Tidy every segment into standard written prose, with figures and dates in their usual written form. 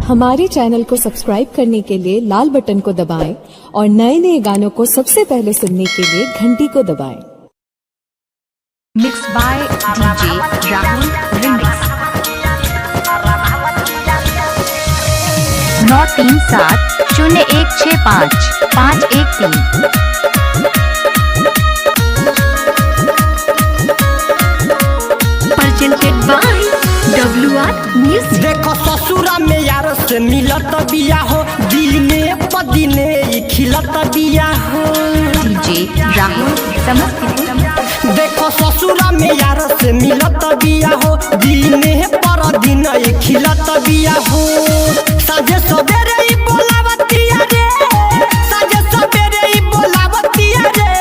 हमारे चैनल को सब्सक्राइब करने के लिए लाल बटन को दबाएं और नए नए गानों को सबसे पहले सुनने के लिए घंटी को दबाएं। Mix by DJ Rahul remix 9370165513 presented by WR Music। देखो ससुरा में यार से मिलत बिया हो, दिने पदिने खिलत बिया हो। डीजे राहुल समस्तीपुर। देखो ससुरा में यार से मिलत बिया हो, दिने पर दिन खिलत बिया हो। साझे सवेरे ही बोलावतिया रे, साझे सवेरे ही बोलावतिया रे,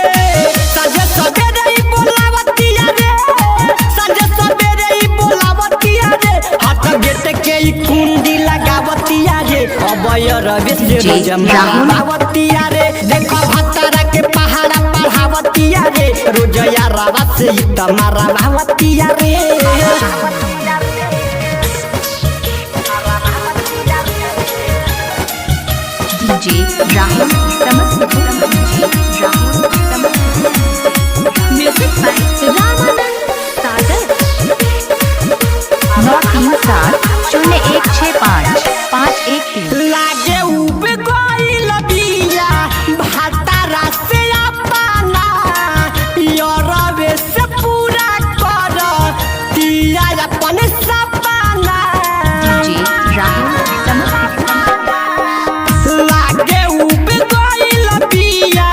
साझे सवेरे ही बोलावतिया रे, साझे सवेरे ही बोलावतिया रे। हाथ गेट के कुंडी लगावतिया रे, अबयर बेसे जमावतिया रे। देखो भत्तारा के पहाड़ा पढ़ावतिया रे, रोजया रावा से तमारा भावतिया रे। DJ Rahul Samastipur. DJ Rahul Samastipur. Music by Ramanand Sagar. 9370165513 लागे उब गइल बिया भत्तारा से अपना, यरवे से पूरा कर दिया अपन सपना। डीजे राहुल समस्तीपुर। लागे उब गइल बिया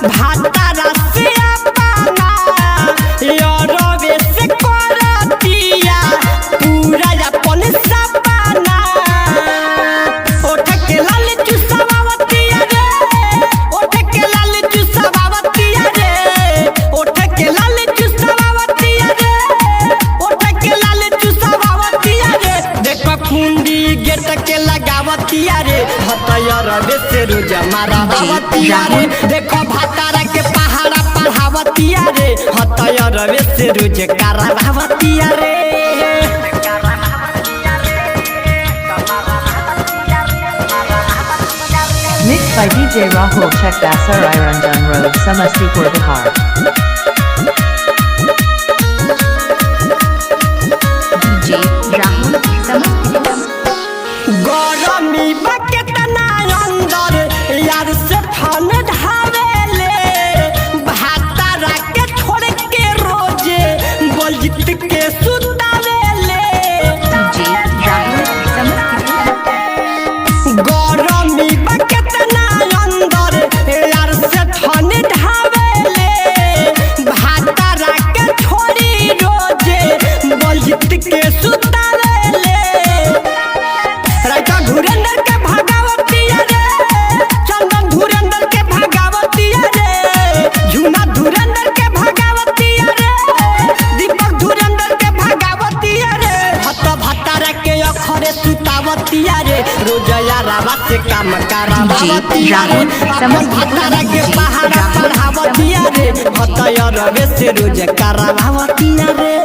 भत्तारा से अपना, यरवे से कर दिया पूरा अपन सपना। ओठ के लाल चुसावतिया रे, ओठ के लाल चुसावतिया रे, ओठ के लाल चुसावतिया रे, ओठ के लाल चुसावतिया रे। देखो कुंडी गेट के लगावतिया रे, हतयर बेसे रोज मारावतिया रे। देखो भतारा के पहाड़ा पढ़ावतिया रे, हतयर बेसे रोज करावतिया रे। Mixed by DJ Rahul Chakdasar Iranjan Road, Samastipur, Bihar. DJ Rahul Samastipur. गरमी बकेतना अंदर यार से ठन ढावेले, भत्तारा के छोड़ के रोजे बलजित के सुतावेले। डीजे राहुल समस्तीपुर। गरमी बकेतना अंदर यार से ठन ढावेले, भत्तारा के छोड़ी रोजे बलजित के सुतावेले। राजा धुरंधर के भागावतिया रे, चंदन धुरंधर के भागावतिया रे, झुना धुरंधर के भागावतिया रे, दीपक धुरंधर के भागावतिया रे। हत भत्तारा के अखरे सुतावतिया रे, रोजया रावा से काम करावतिया रे। अपन भत्तारा के पहाड़ा पढ़ावतिया रे, हतयर से रोज करावतिया रे।